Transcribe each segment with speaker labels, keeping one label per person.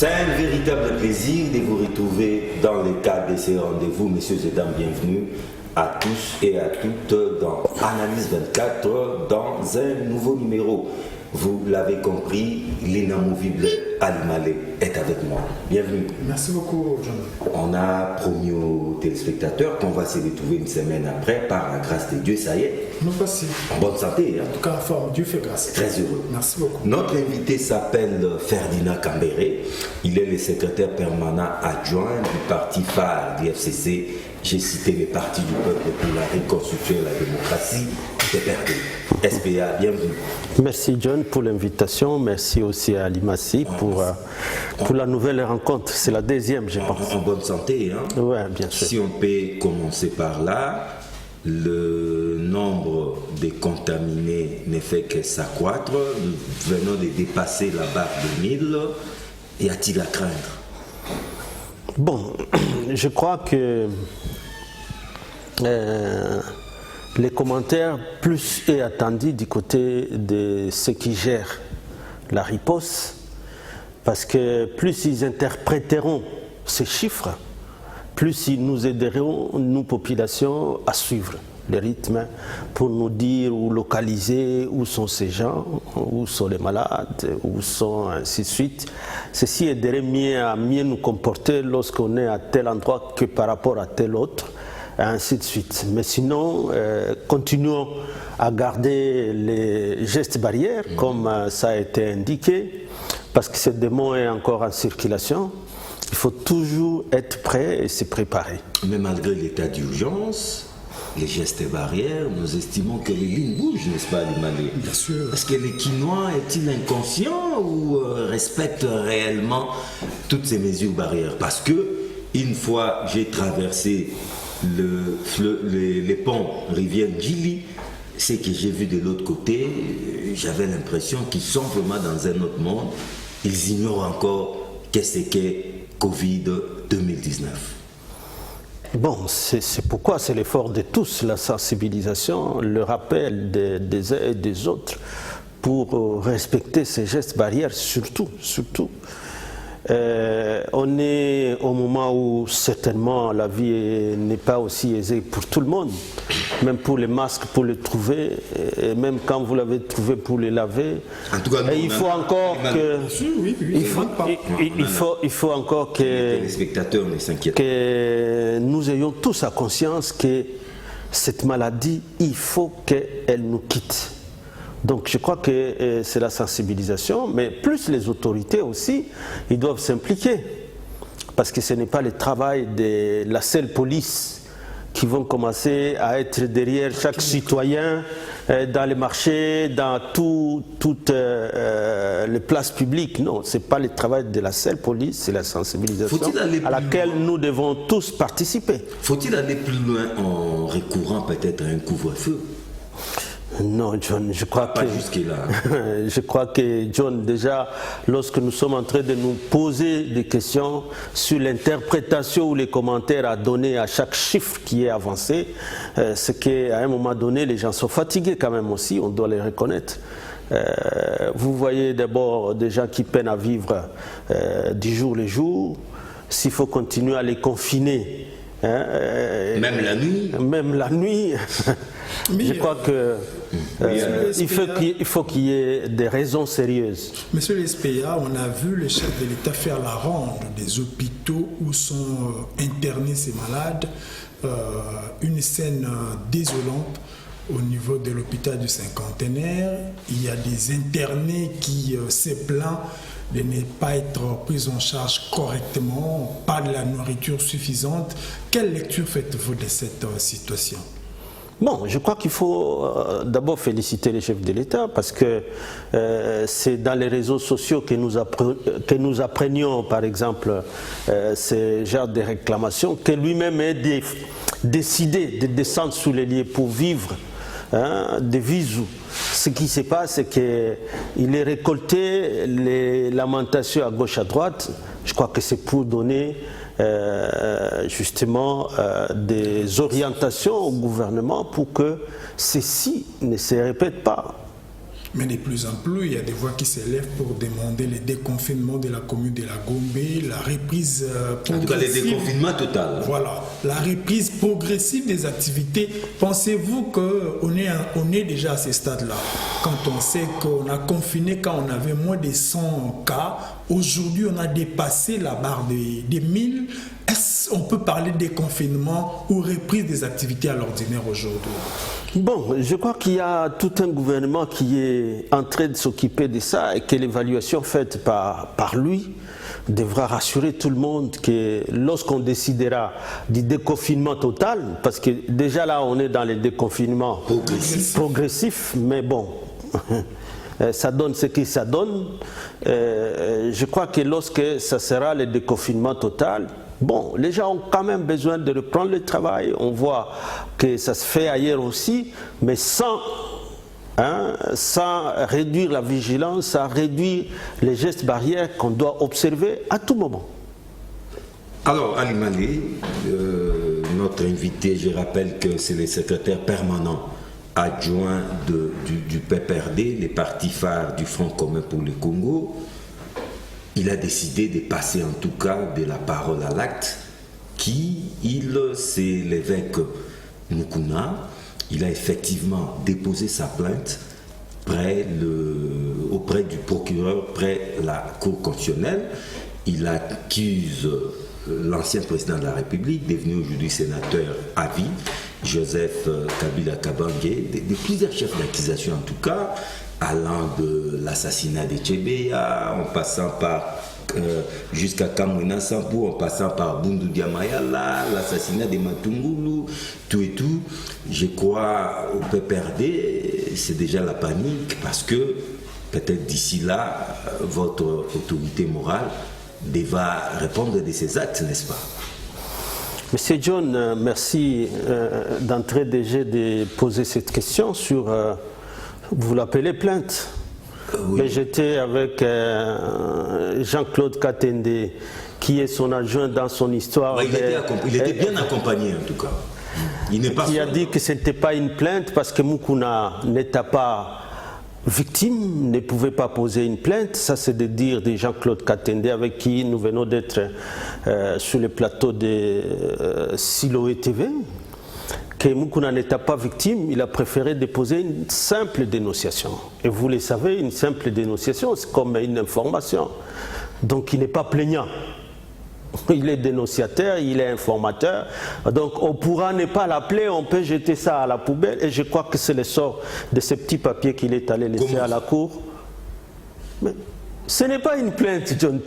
Speaker 1: C'est un véritable plaisir de vous retrouver dans le cadre de ces rendez-vous. Messieurs et dames, bienvenue à tous et à toutes dans Analyse 24, dans un nouveau numéro. Vous l'avez compris, l'inamovible Ali Malé est avec moi. Bienvenue.
Speaker 2: Merci beaucoup, John.
Speaker 1: On a promis aux téléspectateurs qu'on va se retrouver une semaine après, par la grâce de Dieu, ça y est.
Speaker 2: Nous voici.
Speaker 1: En bonne santé. Hein?
Speaker 2: En tout cas, en forme, Dieu fait grâce.
Speaker 1: Très heureux.
Speaker 2: Merci beaucoup.
Speaker 1: Notre invité s'appelle Ferdinand Cambéré. Il est le secrétaire permanent adjoint du parti phare du FCC. J'ai cité le Parti du peuple pour la reconstruction et la démocratie. PPRD. SPA, bienvenue.
Speaker 3: Merci John pour l'invitation. Merci aussi à Limassi pour la nouvelle rencontre. C'est la deuxième, je pense.
Speaker 1: En bonne santé, hein?
Speaker 3: Oui, bien sûr.
Speaker 1: Si on peut commencer par là, le nombre de contaminés ne fait que s'accroître. Nous venons de dépasser la barre de 1000. Y a-t-il à craindre?
Speaker 3: Bon, je crois que les commentaires plus est attendu du côté de ceux qui gèrent la riposte, parce que plus ils interpréteront ces chiffres, plus ils nous aideront, nous populations, à suivre le rythme pour nous dire ou localiser où sont ces gens, où sont les malades, où sont ainsi de suite. Ceci aiderait mieux à mieux nous comporter lorsqu'on est à tel endroit que par rapport à tel autre, et ainsi de suite. Mais sinon, continuons à garder les gestes barrières comme ça a été indiqué, parce que ce démon est encore en circulation. Il faut toujours être prêt et se préparer.
Speaker 1: Mais malgré l'état d'urgence, les gestes barrières, nous estimons que les lignes bougent, n'est-ce pas, Ali Malé?
Speaker 2: Bien sûr.
Speaker 1: Est-ce que les Quinois est-il inconscient ou respecte réellement toutes ces mesures barrières? Parce que, une fois j'ai traversé les ponts rivière Djili, ce que j'ai vu de l'autre côté, j'avais l'impression qu'ils sont vraiment dans un autre monde. Ils ignorent encore qu'est-ce qu'est Covid-2019.
Speaker 3: Bon, c'est pourquoi c'est l'effort de tous, la sensibilisation, le rappel des uns et des autres pour respecter ces gestes barrières, surtout. On est au moment où certainement la vie n'est pas aussi aisée pour tout le monde, même pour les masques, pour les trouver, et même quand vous l'avez trouvé pour les laver.
Speaker 1: En tout cas,
Speaker 3: il faut encore que il faut encore que
Speaker 1: les téléspectateurs ne s'inquiètent pas.
Speaker 3: Que nous ayons tous la conscience que cette maladie, il faut qu'elle nous quitte. Donc je crois que c'est la sensibilisation, mais plus les autorités aussi, ils doivent s'impliquer. Parce que ce n'est pas le travail de la seule police qui vont commencer à être derrière chaque citoyen dans les marchés, dans toutes les places publiques. Non, ce n'est pas le travail de la seule police, c'est la sensibilisation à laquelle nous devons tous participer.
Speaker 1: Faut-il aller plus loin en recourant peut-être à un couvre-feu?
Speaker 3: Non, John, je crois
Speaker 1: pas jusque-là.
Speaker 3: Je crois que, John, déjà, lorsque nous sommes en train de nous poser des questions sur l'interprétation ou les commentaires à donner à chaque chiffre qui est avancé, c'est qu'à un moment donné, les gens sont fatigués quand même aussi, on doit les reconnaître. Vous voyez d'abord des gens qui peinent à vivre du jour le jour. S'il faut continuer à les confiner,
Speaker 1: même la nuit.
Speaker 3: Même la nuit. Je crois que il faut qu'il y ait des raisons sérieuses.
Speaker 2: Monsieur le SPA, on a vu le chef de l'État faire la ronde des hôpitaux où sont internés ces malades. Une scène désolante au niveau de l'hôpital du Cinquantenaire. Il y a des internés qui se plaignent de ne pas être pris en charge correctement, pas de la nourriture suffisante. Quelle lecture faites-vous de cette situation?
Speaker 3: Bon, je crois qu'il faut d'abord féliciter les chefs de l'État parce que c'est dans les réseaux sociaux que nous apprenions, par exemple, ce genre de réclamations, que lui-même ait décidé de descendre sous les lieux pour vivre des visous. Ce qui se passe, c'est qu'il est récolté les lamentations à gauche à droite. Je crois que c'est pour donner justement des orientations au gouvernement pour que ceci ne se répète pas.
Speaker 2: Mais de plus en plus, il y a des voix qui s'élèvent pour demander le déconfinement de la commune de la Gombe, la reprise progressive.
Speaker 1: En tout cas, le déconfinement total.
Speaker 2: Voilà, la reprise progressive des activités. Pensez-vous qu'on est déjà à ce stade-là? Quand on sait qu'on a confiné quand on avait moins de 100 cas, aujourd'hui on a dépassé la barre des 1000. Est-ce qu'on peut parler de déconfinement ou reprise des activités à l'ordinaire aujourd'hui?
Speaker 3: Bon, je crois qu'il y a tout un gouvernement qui est en train de s'occuper de ça et que l'évaluation faite par lui devra rassurer tout le monde que lorsqu'on décidera du déconfinement total, parce que déjà là on est dans le déconfinement progressif, mais bon, ça donne ce que ça donne. Je crois que lorsque ça sera le déconfinement total, bon, les gens ont quand même besoin de reprendre le travail. On voit que ça se fait ailleurs aussi, mais sans réduire la vigilance, sans réduire les gestes barrières qu'on doit observer à tout moment.
Speaker 1: Alors, Ali Malé, notre invité, je rappelle que c'est le secrétaire permanent adjoint du PPRD, les partis phares du Front commun pour le Congo. Il a décidé de passer en tout cas de la parole à l'acte. C'est l'évêque Mukuna. Il a effectivement déposé sa plainte auprès du procureur, près la Cour constitutionnelle. Il accuse l'ancien président de la République, devenu aujourd'hui sénateur à vie, Joseph Kabila Kabange, de plusieurs chefs d'accusation en tout cas, allant de l'assassinat de Tchebeya, en passant par jusqu'à Kamwina Sampou, en passant par Bundu Diamayala, l'assassinat de Matungulu, tout et tout. Je crois au PPRD, c'est déjà la panique parce que peut-être d'ici là, votre autorité morale devra répondre de ses actes, n'est-ce pas?
Speaker 3: Monsieur John, merci d'entrée déjà de poser cette question sur, vous l'appelez plainte. Oui. Mais j'étais avec Jean-Claude Katende, qui est son adjoint dans son histoire.
Speaker 1: Ouais, il était bien accompagné en tout cas.
Speaker 3: Il a dit que ce n'était pas une plainte parce que Mukuna n'était pas victime, ne pouvait pas poser une plainte. Ça, c'est de dire de Jean-Claude Katende, avec qui nous venons d'être sur le plateau de Siloé TV, que Mukuna n'était pas victime. Il a préféré déposer une simple dénonciation. Et vous le savez, une simple dénonciation, c'est comme une information. Donc il n'est pas plaignant. Il est dénonciateur, il est informateur. Donc on pourra ne pas l'appeler, on peut jeter ça à la poubelle. Et je crois que c'est le sort de ce petit papier qu'il est allé laisser à la cour. Mais ce n'est pas une plainte, John.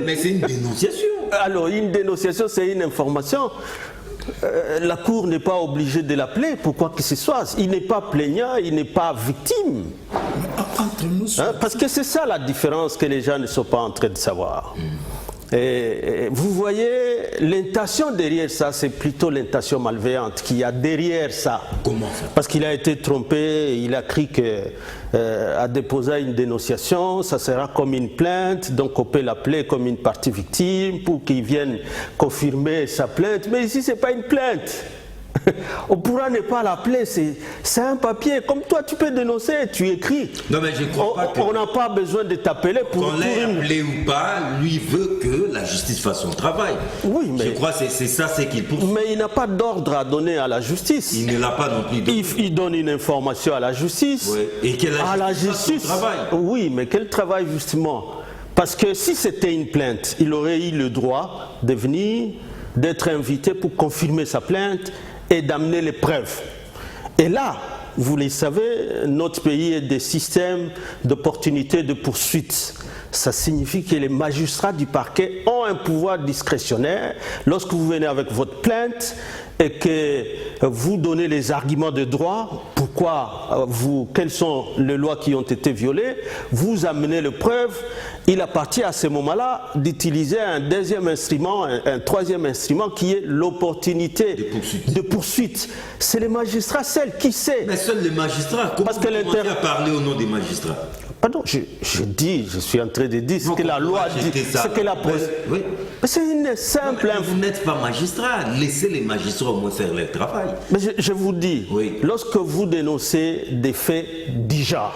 Speaker 1: Mais c'est une dénonciation.
Speaker 3: Alors une dénonciation, c'est une information. La cour n'est pas obligée de l'appeler pour quoi que ce soit. Il n'est pas plaignant, il n'est pas victime. Parce que c'est ça la différence que les gens ne sont pas en train de savoir. Et vous voyez, l'intention derrière ça, c'est plutôt l'intention malveillante qu'il y a derrière ça.
Speaker 1: Comment ça?
Speaker 3: Parce qu'il a été trompé, il a cru qu'à déposer une dénonciation, ça sera comme une plainte, donc on peut l'appeler comme une partie victime pour qu'il vienne confirmer sa plainte. Mais ici, ce n'est pas une plainte. On pourra ne pas l'appeler, c'est un papier. Comme toi, tu peux dénoncer, tu écris.
Speaker 1: Non, mais je crois pas que...
Speaker 3: On n'a pas besoin de t'appeler pour...
Speaker 1: Qu'on l'ait appelé ou pas, lui veut que la justice fasse son travail.
Speaker 3: Oui, mais...
Speaker 1: Je crois que c'est ça, c'est qu'il poursuit.
Speaker 3: Mais il n'a pas d'ordre à donner à la justice.
Speaker 1: Il ne l'a pas non plus donné.
Speaker 3: Il donne une information à la justice.
Speaker 1: Oui. Et que la justice fasse son travail.
Speaker 3: Oui, mais quel travail justement? Parce que si c'était une plainte, il aurait eu le droit de venir, d'être invité pour confirmer sa plainte et d'amener les preuves. Et là, vous le savez, notre pays est des systèmes d'opportunités de poursuite. Ça signifie que les magistrats du parquet ont un pouvoir discrétionnaire. Lorsque vous venez avec votre plainte et que vous donnez les arguments de droit, quelles sont les lois qui ont été violées, vous amenez les preuves. Il appartient à ce moment-là d'utiliser un deuxième instrument, un troisième instrument qui est l'opportunité de poursuite. C'est les magistrats seuls qui savent.
Speaker 1: Mais seuls les magistrats. Comment vous commencez à parler au nom des magistrats?
Speaker 3: Pardon, je suis en train de dire ce que la loi dit, ce que la presse.
Speaker 1: Oui.
Speaker 3: C'est une simple...
Speaker 1: Mais vous n'êtes pas magistrat, laissez les magistrats au moins faire leur travail.
Speaker 3: Mais je vous dis,
Speaker 1: oui.
Speaker 3: Lorsque vous dénoncez des faits déjà,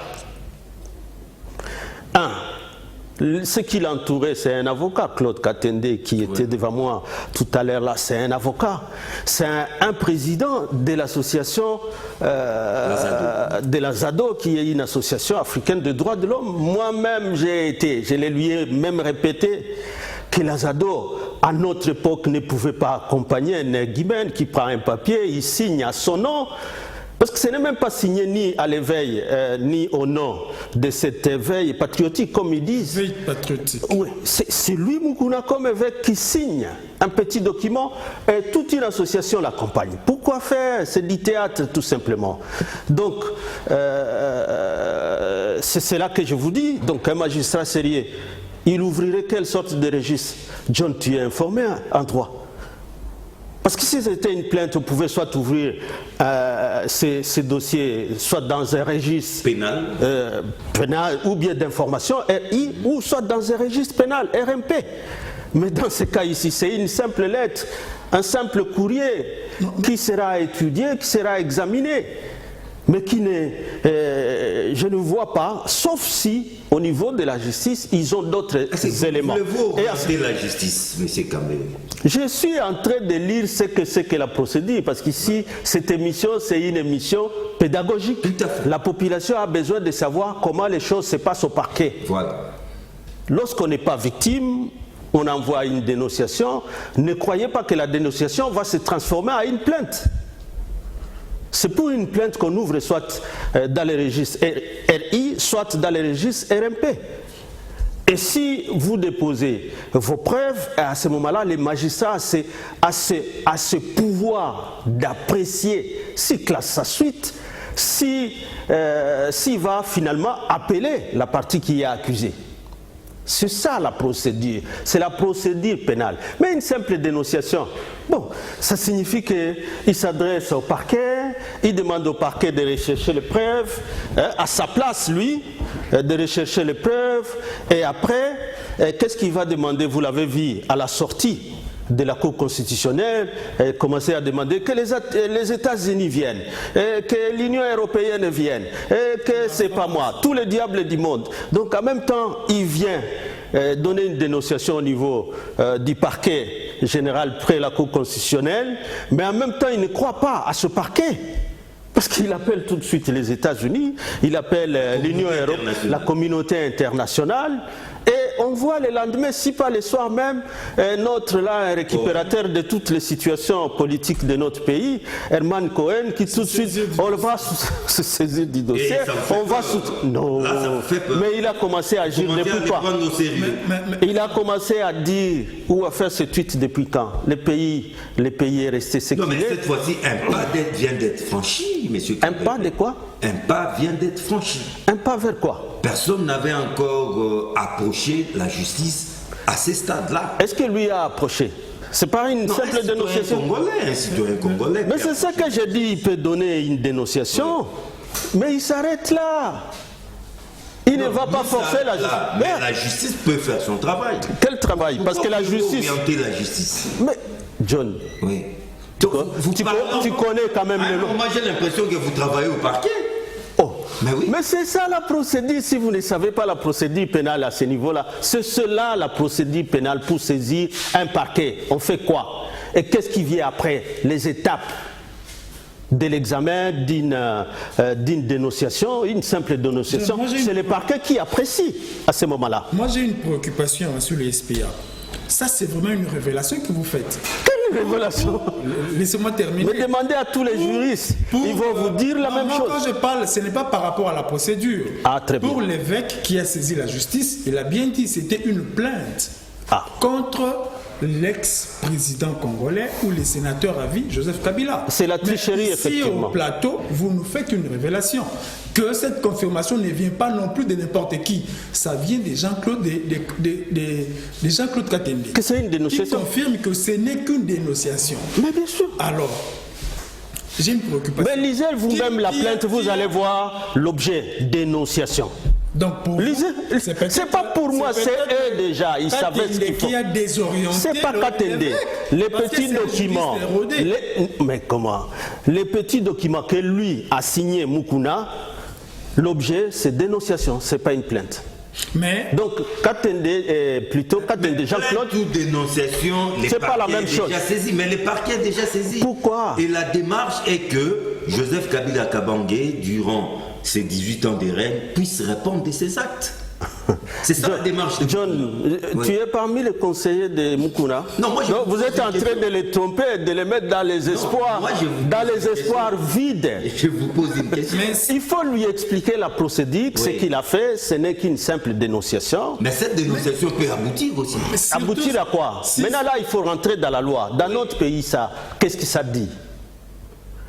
Speaker 3: Ce qui l'entourait, c'est un avocat, Claude Katende, qui était devant moi tout à l'heure là, c'est un avocat. C'est un président de l'association de la ZADO, qui est une association africaine de droits de l'homme. Moi-même, je lui ai même répété que la ZADO, à notre époque, ne pouvait pas accompagner un Guimène qui prend un papier, il signe à son nom. Parce que ce n'est même pas signé ni à l'éveil, ni au nom de cet éveil patriotique, comme ils disent.
Speaker 2: Éveil patriotique.
Speaker 3: Oui, c'est lui, Mukuna, comme évêque, qui signe un petit document et toute une association l'accompagne. Pourquoi faire? C'est du théâtre, tout simplement. Donc, c'est là que je vous dis, donc un magistrat sérieux, il ouvrirait quelle sorte de registre? John, tu es informé en droit? Parce que si c'était une plainte, vous pouvez soit ouvrir ces dossiers, soit dans un registre pénal ou bien d'information, RI, ou soit dans un registre pénal, RMP. Mais dans ce cas ici, c'est une simple lettre, un simple courrier qui sera étudié, qui sera examiné. Mais qui je ne vois pas, sauf si au niveau de la justice, ils ont d'autres éléments.
Speaker 1: Voulez-vous augmenter la justice, M. Kambé?
Speaker 3: Je suis en train de lire ce que c'est que la procédure, parce qu'ici, cette émission, c'est une émission pédagogique.
Speaker 1: Tout à fait.
Speaker 3: La population a besoin de savoir comment les choses se passent au parquet.
Speaker 1: Voilà.
Speaker 3: Lorsqu'on n'est pas victime, on envoie une dénonciation. Ne croyez pas que la dénonciation va se transformer en une plainte. C'est pour une plainte qu'on ouvre soit dans les registres RI, soit dans les registres RMP. Et si vous déposez vos preuves, à ce moment-là, les magistrats a ce pouvoir d'apprécier s'il classe sa suite, s'il va finalement appeler la partie qui est accusée. C'est ça la procédure, c'est la procédure pénale. Mais une simple dénonciation, bon, ça signifie qu'il s'adresse au parquet, il demande au parquet de rechercher les preuves, à sa place lui, de rechercher les preuves, et après, qu'est-ce qu'il va demander? Vous l'avez vu à la sortie de la Cour constitutionnelle, commencer à demander que les États-Unis viennent, que l'Union européenne vienne, que c'est pas moi, tous les diables du monde. Donc en même temps, il vient donner une dénonciation au niveau du parquet général près la Cour constitutionnelle, mais en même temps, il ne croit pas à ce parquet. Parce qu'il appelle tout de suite les États-Unis, il appelle l'Union européenne, la communauté internationale, et on voit le lendemain, si pas le soir même, notre un récupérateur de toutes les situations politiques de notre pays, Herman Cohen, qui tout de suite, on va se saisir du dossier, on va non, mais il a commencé à agir depuis quand? Il a commencé à dire ou à faire ce tweet depuis quand? Le pays est resté ce qu'il est.
Speaker 1: Non, mais cette fois-ci, un pas vient d'être franchi, monsieur.
Speaker 3: Un pas de quoi?
Speaker 1: Un pas vient d'être franchi.
Speaker 3: Un pas vers quoi?
Speaker 1: Personne n'avait encore approché la justice à ce stade-là.
Speaker 3: Est-ce que lui a approché? C'est pas une simple dénonciation.
Speaker 1: Un citoyen congolais.
Speaker 3: Mais c'est ça que j'ai dit, il peut donner une dénonciation, mais il s'arrête là. Il ne va pas forcer la justice.
Speaker 1: Mais la justice peut faire son travail.
Speaker 3: Quel travail? Parce que la justice...
Speaker 1: orienter la justice.
Speaker 3: Mais, John...
Speaker 1: Oui.
Speaker 3: Tu connais quand même le nom.
Speaker 1: Moi j'ai l'impression que vous travaillez au parquet.
Speaker 3: Oh,
Speaker 1: mais oui.
Speaker 3: Mais c'est ça la procédure. Si vous ne savez pas la procédure pénale à ce niveau-là, c'est cela la procédure pénale pour saisir un parquet. On fait quoi? Et qu'est-ce qui vient après? Les étapes de l'examen d'une dénonciation, une simple dénonciation. C'est le parquet qui apprécie à ce moment-là.
Speaker 2: Moi j'ai une préoccupation sur les SPA. Ça c'est vraiment une révélation que vous faites.
Speaker 3: Révélation.
Speaker 2: Laissez-moi terminer.
Speaker 3: Mais demandez à tous les juristes, ils vont vous dire la même chose.
Speaker 2: Quand je parle, ce n'est pas par rapport à la procédure.
Speaker 3: Ah, très bien.
Speaker 2: Pour l'évêque qui a saisi la justice, il a bien dit que c'était une plainte contre l'ex-président congolais ou les sénateurs à vie, Joseph Kabila.
Speaker 3: C'est la tricherie,
Speaker 2: mais
Speaker 3: effectivement.
Speaker 2: Si au plateau, vous nous faites une révélation, que cette confirmation ne vient pas non plus de n'importe qui, ça vient des Jean-Claude Katende.
Speaker 3: Que c'est une dénonciation.
Speaker 2: Qui confirme que ce n'est qu'une dénonciation.
Speaker 3: Mais bien sûr.
Speaker 2: Alors, j'ai une préoccupation.
Speaker 3: Mais lisez vous-même la plainte, vous allez voir l'objet, dénonciation.
Speaker 2: Donc pour
Speaker 3: lisez, c'est pas pour moi, c'est eux déjà, ils savaient ce qu'il faut.
Speaker 2: Qui a désorienté.
Speaker 3: C'est pas Katende. Les petits documents. Mais comment? Les petits documents que lui a signé Mukuna, l'objet c'est dénonciation, c'est pas une plainte.
Speaker 2: Mais
Speaker 3: Donc, Katende, Jean-Claude,
Speaker 1: toute dénonciation,
Speaker 3: c'est pas la même chose.
Speaker 1: Déjà saisi, mais le parquet est déjà saisi.
Speaker 3: Pourquoi?
Speaker 1: Et la démarche est que Joseph Kabila Kabange, durant ses 18 ans de règne, puisse répondre de ses actes. C'est ça la démarche de
Speaker 3: John,
Speaker 1: Oui.
Speaker 3: tu es parmi les conseillers de Mukuna.
Speaker 1: Non, moi, je
Speaker 3: Donc,
Speaker 1: vous
Speaker 3: vous êtes en
Speaker 1: pose une
Speaker 3: train de les tromper, de les mettre dans les espoirs,
Speaker 1: moi, je vous
Speaker 3: dans
Speaker 1: pose
Speaker 3: les
Speaker 1: une
Speaker 3: espoirs vides.
Speaker 1: Je vous pose une question.
Speaker 2: Mais
Speaker 3: Il faut lui expliquer la procédure. Ce
Speaker 1: Oui.
Speaker 3: qu'il a fait, ce n'est qu'une simple dénonciation.
Speaker 1: Mais cette dénonciation peut aboutir aussi.
Speaker 2: surtout-
Speaker 3: Aboutir à quoi? Maintenant, là, il faut rentrer dans la loi. Dans notre pays, ça, qu'est-ce que ça dit?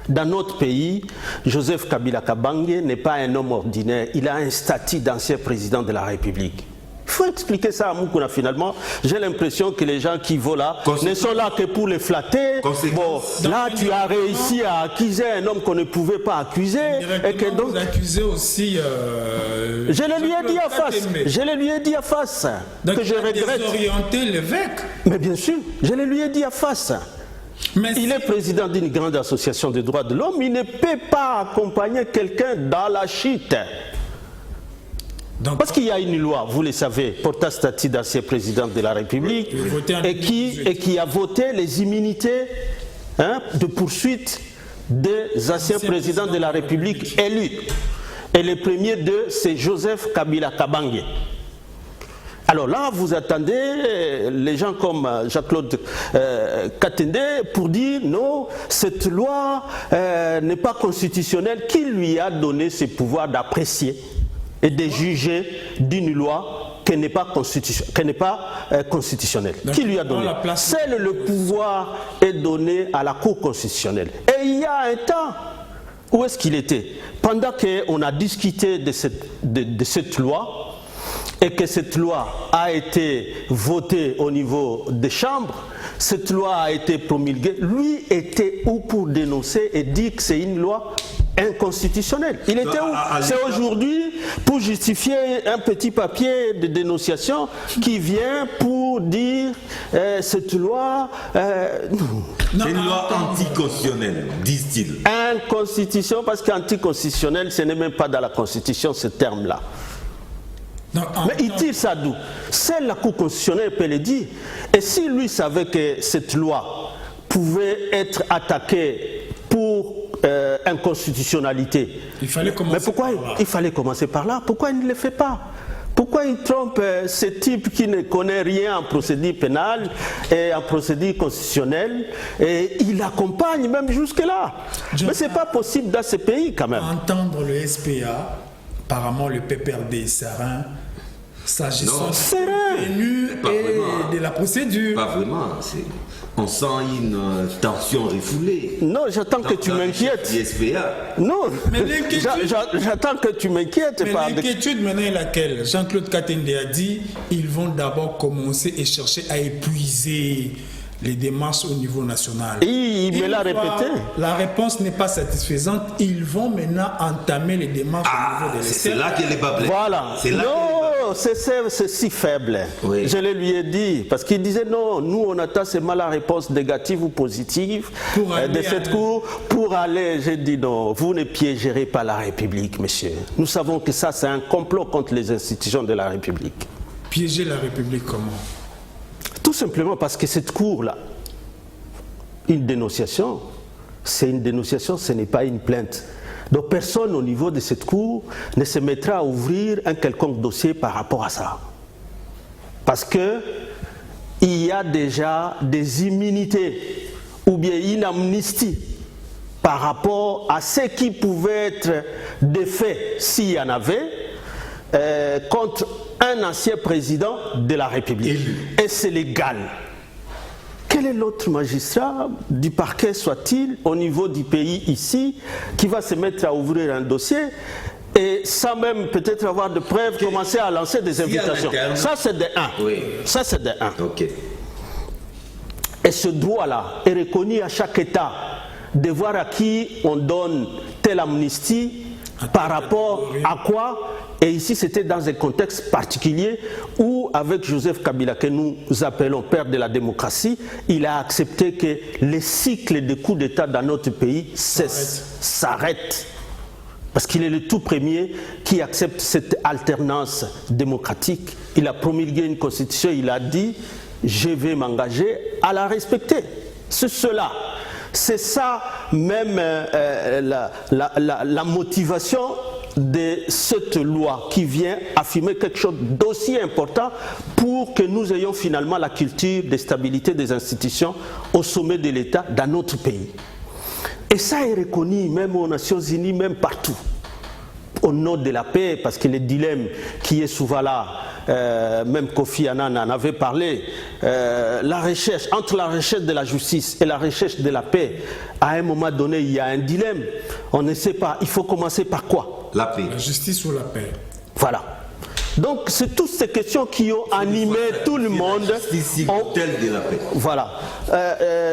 Speaker 3: Dans notre pays, Joseph Kabila Kabange n'est pas un homme ordinaire. Il a un statut d'ancien président de la République. Il faut expliquer ça à Mukuna finalement. J'ai l'impression que les gens qui vont là ne sont là que pour les flatter. Bon, là, tu as réussi à accuser un homme qu'on ne pouvait pas accuser. Et que donc,
Speaker 2: vous accusez aussi.
Speaker 3: je le lui ai dit à face. Je le lui ai dit à face.
Speaker 2: Donc,
Speaker 3: Que je regrette.
Speaker 2: désorienter l'évêque.
Speaker 3: Mais bien sûr, je le lui ai dit à face.
Speaker 2: Mais
Speaker 3: Il est président d'une grande association des droits de l'homme. Il ne peut pas accompagner quelqu'un dans la chute.
Speaker 2: donc,
Speaker 3: Parce qu'il y a une loi, vous le savez, portant statut d'ancien président de la République
Speaker 2: Votée en
Speaker 3: et qui a voté les immunités de poursuite des anciens présidents de la République élus. Et le premier d'eux, c'est Joseph Kabila Kabange. Alors là, vous attendez les gens comme Jean-Claude Katende pour dire non, cette loi n'est pas constitutionnelle. Qui lui a donné ce pouvoir d'apprécier et de juger d'une loi qui n'est pas constitutionnelle? Qui lui a donné? Seul le pouvoir est donné à la Cour constitutionnelle. Et il y a un temps, où est-ce qu'il était? Pendant qu'on a discuté de cette loi, et que cette loi a été votée au niveau des chambres, cette loi a été promulguée, lui était où pour dénoncer et dire que c'est une loi inconstitutionnelle? Il était où? C'est aujourd'hui pour justifier un petit papier de dénonciation qui vient pour dire cette loi...
Speaker 1: C'est une loi anticonstitutionnelle, disent-ils.
Speaker 3: Inconstitution, parce qu'anticonstitutionnel, ce n'est même pas dans la Constitution ce terme-là. Mais il tire ça d'où? Seule la Cour constitutionnelle peut le dire. Et si lui savait que cette loi pouvait être attaquée pour inconstitutionnalité,
Speaker 2: il fallait commencer
Speaker 3: mais pourquoi
Speaker 2: par là.
Speaker 3: il fallait commencer par là? Pourquoi il ne le fait pas? Pourquoi il trompe ce type qui ne connaît rien en procédure pénale et en procédure constitutionnelle et il accompagne même jusque-là? Mais ce n'est pas possible dans ce pays quand même.
Speaker 2: Entendre le SPA, apparemment le PPRD est serein, s'agissant de la procédure.
Speaker 1: Pas vraiment. On sent une tension refoulée.
Speaker 3: Non, j'attends que tu m'inquiètes.
Speaker 1: SPA.
Speaker 3: Non,
Speaker 2: Mais l'inquiétude-
Speaker 3: j'attends que tu m'inquiètes.
Speaker 2: Mais l'inquiétude maintenant est laquelle? Jean-Claude Katende a dit ils vont d'abord commencer et chercher à épuiser les démarches au niveau national.
Speaker 3: Il me l'a répété.
Speaker 2: La réponse n'est pas satisfaisante. Ils vont maintenant entamer les démarches au niveau de
Speaker 1: C'est là que les bas blessent.
Speaker 3: Voilà.
Speaker 1: C'est là que les bas
Speaker 3: Non, c'est si faible.
Speaker 1: Oui.
Speaker 3: Je le lui ai dit. Parce qu'il disait non, nous on attend seulement la réponse négative ou positive
Speaker 2: Pour aller
Speaker 3: de cette cour pour aller. J'ai dit non, vous ne piégerez pas la République, monsieur. Nous savons que ça c'est un complot contre les institutions de la République.
Speaker 2: Piéger la République comment?
Speaker 3: Tout simplement parce que cette cour-là, une dénonciation, c'est une dénonciation, ce n'est pas une plainte. Donc personne au niveau de cette cour ne se mettra à ouvrir un quelconque dossier par rapport à ça. Parce que il y a déjà des immunités ou bien une amnistie par rapport à ce qui pouvait être des faits, s'il y en avait, contre un ancien président de la République. Et c'est légal. Quel est l'autre magistrat du parquet soit-il au niveau du pays ici qui va se mettre à ouvrir un dossier et sans même peut-être avoir de preuves commencer à lancer des invitations? Ça c'est de 1.
Speaker 1: Oui.
Speaker 3: Ça c'est de 1.
Speaker 1: Ok.
Speaker 3: Et ce droit-là est reconnu à chaque État de voir à qui on donne telle amnistie par rapport à quoi. Et ici, c'était dans un contexte particulier où, avec Joseph Kabila, que nous appelons père de la démocratie, il a accepté que les cycles de coups d'État dans notre pays s'arrêtent. Parce qu'il est le tout premier qui accepte cette alternance démocratique. Il a promulgué une constitution, il a dit « je vais m'engager à la respecter ». C'est cela. C'est ça même la motivation de cette loi qui vient affirmer quelque chose d'aussi important pour que nous ayons finalement la culture de stabilité des institutions au sommet de l'État dans notre pays. Et ça est reconnu même aux Nations Unies, même partout, au nom de la paix, parce que le dilemme qui est souvent là, même Kofi Annan en avait parlé, la recherche, entre la recherche de la justice et la recherche de la paix, à un moment donné, il y a un dilemme. On ne sait pas, il faut commencer par quoi?
Speaker 1: La paix.
Speaker 2: La justice ou la paix?
Speaker 3: Voilà. Donc c'est toutes ces questions qui ont animé tout le monde.
Speaker 1: De la paix.
Speaker 3: Voilà.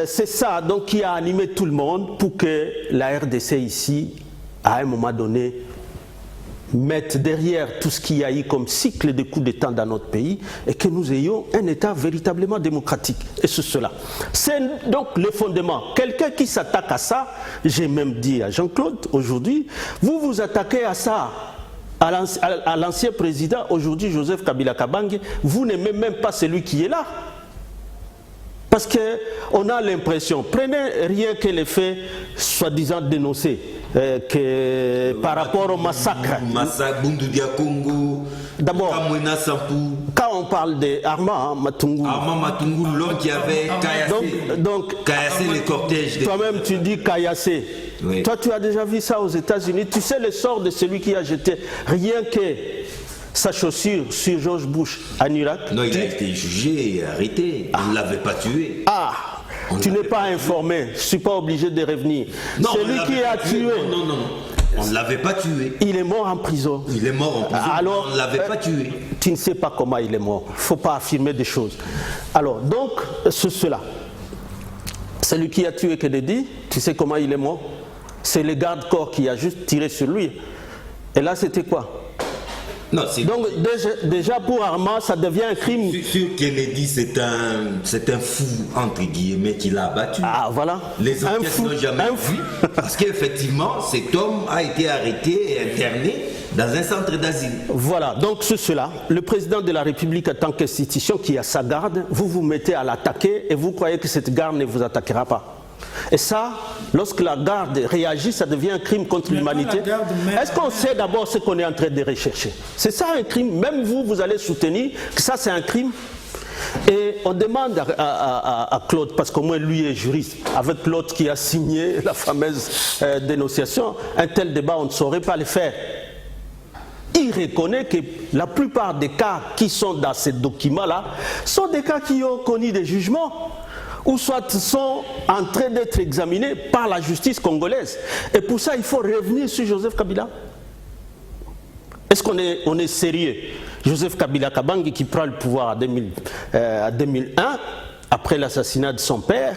Speaker 3: C'est ça donc qui a animé tout le monde pour que la RDC ici, à un moment donné, mette derrière tout ce qu'il y a eu comme cycle de coups d'État dans notre pays et que nous ayons un État véritablement démocratique. Et c'est cela. C'est donc le fondement. Quelqu'un qui s'attaque à ça, j'ai même dit à Jean-Claude aujourd'hui, vous vous attaquez à ça, à l'ancien président, aujourd'hui Joseph Kabila Kabange, vous n'aimez même pas celui qui est là. Parce qu'on a l'impression, prenez rien que les faits soi-disant dénoncés, que par rapport au massacre. D'abord, quand on parle d'Armand Matungu,
Speaker 1: l'homme qui avait caillassé les cortèges.
Speaker 3: Toi-même tu dis caillassé. Oui. Toi tu as déjà vu ça aux États-Unis. Tu sais le sort de celui qui a jeté rien que sa chaussure sur George Bush en Irak.
Speaker 1: Non, il a été jugé et arrêté. On ne l'avait pas tué.
Speaker 3: Ah, tu n'es pas informé. Je ne suis pas obligé de revenir. Non, celui qui a tué.
Speaker 1: Non. On ne l'avait pas tué.
Speaker 3: Il est mort en prison.
Speaker 1: Il est mort en prison.
Speaker 3: Alors,
Speaker 1: on ne l'avait pas tué.
Speaker 3: Tu ne sais pas comment il est mort. Il ne faut pas affirmer des choses. Alors, donc, c'est cela. Celui qui a tué Kennedy, tu sais comment il est mort? C'est le garde-corps qui a juste tiré sur lui. Et là, c'était quoi?
Speaker 1: Non,
Speaker 3: donc déjà pour Armand, ça devient un crime.
Speaker 1: Sur Kennedy, c'est un fou, entre guillemets, qui l'a abattu.
Speaker 3: Ah voilà.
Speaker 1: Les enquêtes n'ont jamais vu. Parce qu'effectivement, cet homme a été arrêté et interné dans un centre d'asile.
Speaker 3: Voilà, donc c'est cela. Le président de la République en tant qu'institution qui a sa garde, vous vous mettez à l'attaquer et vous croyez que cette garde ne vous attaquera pas. Et ça, lorsque la garde réagit, ça devient un crime contre l'humanité. Est-ce qu'on sait d'abord ce qu'on est en train de rechercher? C'est ça un crime. Même vous, vous allez soutenir que ça c'est un crime. Et on demande à Claude, parce qu'au moins lui est juriste, avec l'autre qui a signé la fameuse dénonciation, un tel débat on ne saurait pas le faire. Il reconnaît que la plupart des cas qui sont dans ces documents-là sont des cas qui ont connu des jugements, ou soit sont en train d'être examinés par la justice congolaise. Et pour ça, il faut revenir sur Joseph Kabila. Est-ce qu'on est sérieux? Joseph Kabila Kabange qui prend le pouvoir en 2001, après l'assassinat de son père,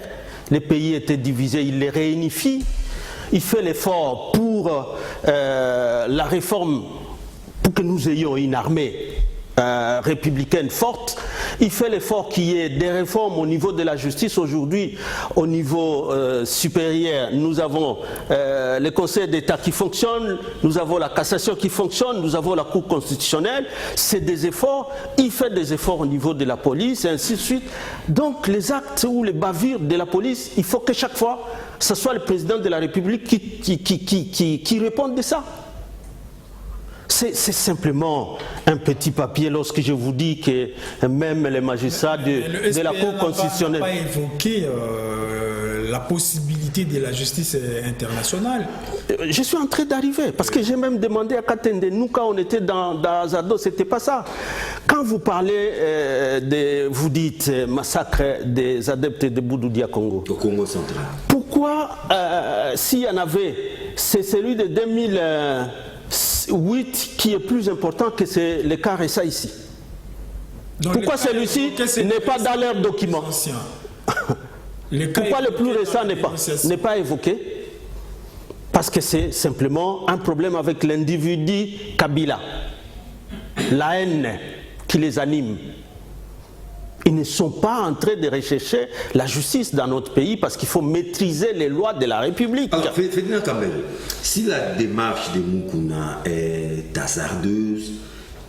Speaker 3: les pays étaient divisés, il les réunifie, il fait l'effort pour la réforme, pour que nous ayons une armée républicaine forte. Il fait l'effort qu'il y ait des réformes au niveau de la justice. Aujourd'hui, au niveau supérieur, nous avons le Conseil d'État qui fonctionne, nous avons la cassation qui fonctionne, nous avons la Cour constitutionnelle. C'est des efforts. Il fait des efforts au niveau de la police et ainsi de suite. Donc les actes ou les bavures de la police, il faut que chaque fois, ce soit le président de la République qui réponde de ça. C'est simplement un petit papier lorsque je vous dis que même les magistrats de la Cour constitutionnelle...
Speaker 2: n'a pas évoqué la possibilité de la justice internationale.
Speaker 3: Je suis en train d'arriver, parce que j'ai même demandé à Katende, nous quand on était dans Azado, c'était pas ça. Quand vous parlez, vous dites massacre des adeptes de Boudou Dia Congo.
Speaker 1: Au Congo central.
Speaker 3: Pourquoi, s'il y en avait, c'est celui de 2008 qui est plus important que c'est le cas récent ici?
Speaker 2: Donc
Speaker 3: pourquoi celui-ci n'est pas dans leurs documents? Pourquoi le plus récent n'est pas évoqué? Parce que c'est simplement un problème avec l'individu Kabila. La haine qui les anime. Ils ils ne sont pas en train de rechercher la justice dans notre pays parce qu'il faut maîtriser les lois de la République.
Speaker 1: Alors, Ferdinand Kambere, si la démarche de Mukuna est hasardeuse,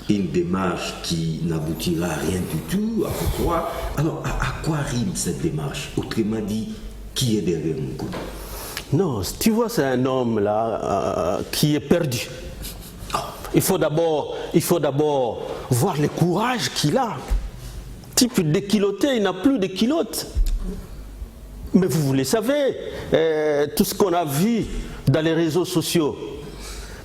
Speaker 1: une démarche qui n'aboutira à rien du tout, à quoi, alors à quoi rime cette démarche? Autrement dit, qui est derrière Mukuna?
Speaker 3: Non, tu vois, c'est un homme là qui est perdu. Il faut d'abord voir le courage qu'il a. Type déculotté, il n'a plus de culottes. Mais vous le savez, tout ce qu'on a vu dans les réseaux sociaux.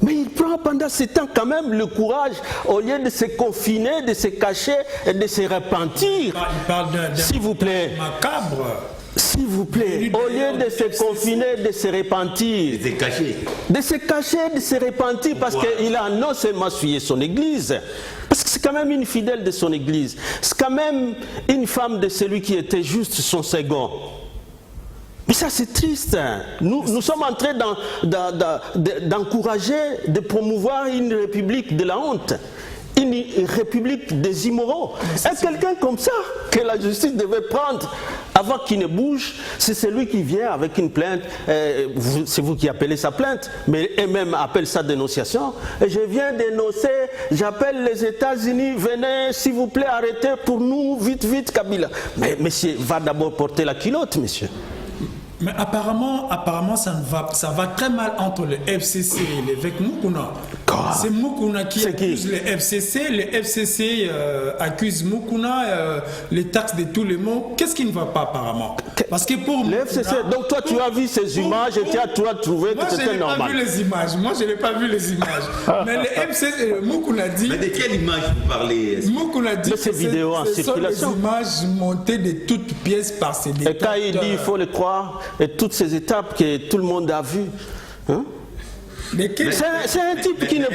Speaker 3: Mais il prend pendant ce temps quand même le courage, au lieu de se confiner, de se cacher et de se repentir.
Speaker 2: Il parle d'un
Speaker 3: s'il vous plaît.
Speaker 2: Macabre.
Speaker 3: S'il vous plaît, au lieu de se confiner, de se repentir.
Speaker 1: De se cacher.
Speaker 3: De se cacher, de se repentir, parce qu'il a non seulement essuyé son église, parce que c'est quand même une fidèle de son église, c'est quand même une femme de celui qui était juste son second. Mais ça c'est triste. Nous sommes en train d'encourager, de promouvoir une république de la honte. Une république des immoraux. Et quelqu'un comme ça, que la justice devait prendre avant qu'il ne bouge, c'est celui qui vient avec une plainte. C'est vous qui appelez ça plainte, mais eux-mêmes appellent ça dénonciation. Et je viens dénoncer, j'appelle les États-Unis, venez s'il vous plaît arrêtez pour nous, vite, vite Kabila. Mais monsieur va d'abord porter la culotte, monsieur.
Speaker 2: Mais apparemment ça va très mal entre le FCC et l'évêque Mukuna. C'est Mukuna qui accuse le FCC. Le FCC accuse Mukuna, les taxes de tous les mots. Qu'est-ce qui ne va pas apparemment? Parce que pour
Speaker 3: le FCC, donc toi tu as vu ces images et tu as trouvé que c'était normal.
Speaker 2: Moi je n'ai pas vu les images. Moi je n'ai pas vu les images. Mais le FCC, Mukuna dit.
Speaker 1: Mais de quelle image vous parlez?
Speaker 2: Mukuna dit que
Speaker 3: ces vidéos en circulation.
Speaker 2: Ce sont des images montées de toutes pièces par ces détenteurs.
Speaker 3: Et quand il dit il faut le croire. Et toutes ces étapes que tout le monde a vues. Hein? C'est un type qui ne peut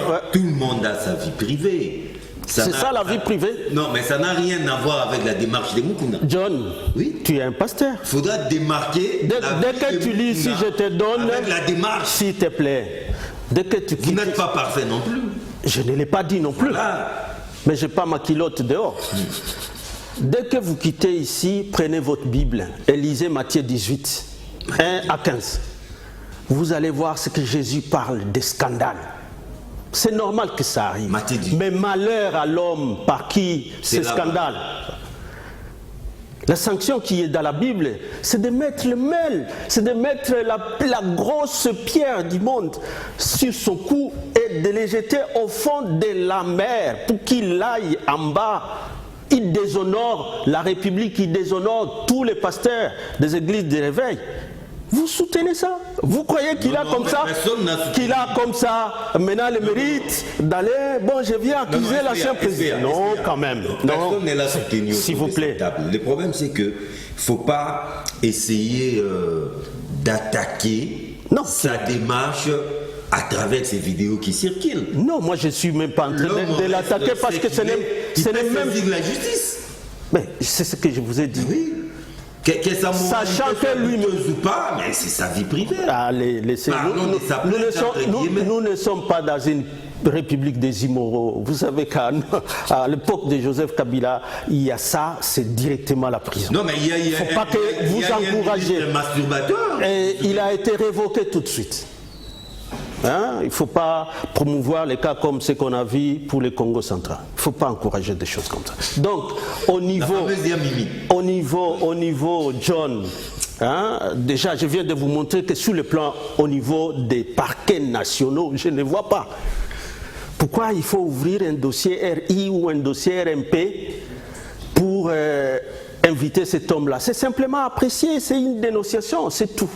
Speaker 1: pas. Tout le monde a sa vie privée.
Speaker 3: C'est ça la vie privée?
Speaker 1: Non, mais ça n'a rien à voir avec la démarche de Mukuna.
Speaker 3: John, oui? Tu es un pasteur.
Speaker 1: Il faudra démarquer.
Speaker 3: Dès que tu lis, si je te donne.
Speaker 1: Avec la démarche.
Speaker 3: S'il te plaît. Dès que tu
Speaker 1: Vous n'êtes pas parfait non plus.
Speaker 3: Je ne l'ai pas dit non plus.
Speaker 1: Voilà.
Speaker 3: Mais je n'ai pas ma culotte dehors. Dès que vous quittez ici, prenez votre Bible et lisez Matthieu 18, 1 à 15. Vous allez voir ce que Jésus parle des scandales. C'est normal que ça arrive. Mais malheur à l'homme par qui ces scandales. La sanction qui est dans la Bible, c'est de mettre le mêle, c'est de mettre la grosse pierre du monde sur son cou et de les jeter au fond de la mer pour qu'il aille en bas. Il déshonore la République, il déshonore tous les pasteurs des églises de réveil. Vous soutenez ça? Vous croyez qu'il a comme ça? Qu'il a comme ça maintenant le mérite d'aller, bon je viens accuser l'ancien président. Non, quand même.
Speaker 1: Personne n'est là soutenu.
Speaker 3: S'il vous plaît.
Speaker 1: Le problème c'est que il ne faut pas essayer d'attaquer sa démarche à travers ces vidéos qui circulent.
Speaker 3: Non, moi je ne suis même pas en train de l'attaquer parce que ce n'est même
Speaker 1: la justice.
Speaker 3: Mais c'est ce que je vous ai dit.
Speaker 1: Oui.
Speaker 3: Sachant que lui
Speaker 1: ou pas, mais c'est sa vie privée.
Speaker 3: Nous ne sommes pas dans une république des immoraux. Vous savez qu'à l'époque de Joseph Kabila, il y a ça, c'est directement la prison.
Speaker 1: Non, mais il ne
Speaker 3: faut pas que vous encouragez. Et il a été révoqué tout de suite. Hein? Il ne faut pas promouvoir les cas comme ce qu'on a vu pour le Congo central. Il ne faut pas encourager des choses comme ça. Donc, au niveau John, hein, déjà je viens de vous montrer que sur le plan, au niveau des parquets nationaux, je ne vois pas. Pourquoi il faut ouvrir un dossier RI ou un dossier RMP pour inviter cet homme-là? C'est simplement apprécier, c'est une dénonciation, c'est tout.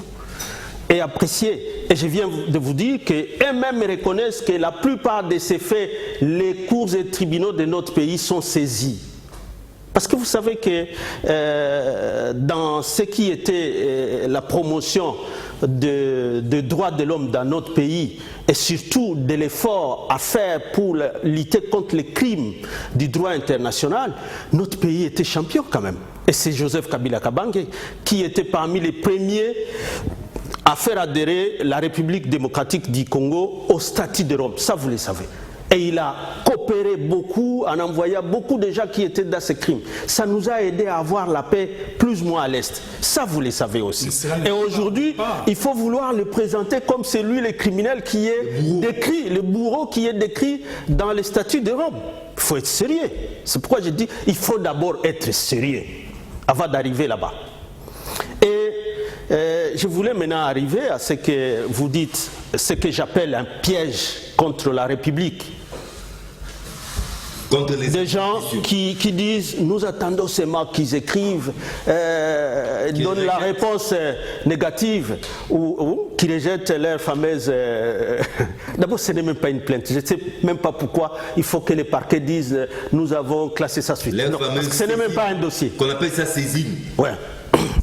Speaker 3: Et apprécier. Et je viens de vous dire qu'eux-mêmes reconnaissent que la plupart de ces faits, les cours et tribunaux de notre pays sont saisis. Parce que vous savez que dans ce qui était la promotion des droits de l'homme dans notre pays, et surtout de l'effort à faire pour lutter contre les crimes du droit international, notre pays était champion quand même. Et c'est Joseph Kabila Kabange qui était parmi les premiers à faire adhérer la République démocratique du Congo au statut de Rome. Ça, vous le savez. Et il a coopéré beaucoup en envoyant beaucoup de gens qui étaient dans ces crimes. Ça nous a aidé à avoir la paix plus ou moins à l'Est. Ça, vous le savez aussi. Et aujourd'hui, il faut vouloir le présenter comme c'est lui le criminel qui est décrit, le bourreau qui est décrit dans les statuts de Rome. Il faut être sérieux. C'est pourquoi je dis il faut d'abord être sérieux avant d'arriver là-bas. Et je voulais maintenant arriver à ce que vous dites, ce que j'appelle un piège contre la République. Des gens qui disent nous attendons seulement qu'ils écrivent, donnent la réponse négative ou qui rejettent leur fameuse. D'abord, ce n'est même pas une plainte. Je ne sais même pas pourquoi il faut que les parquets disent nous avons classé ça suite. Non, parce que ce n'est même pas un dossier.
Speaker 1: Qu'on appelle ça saisine.
Speaker 3: Ouais.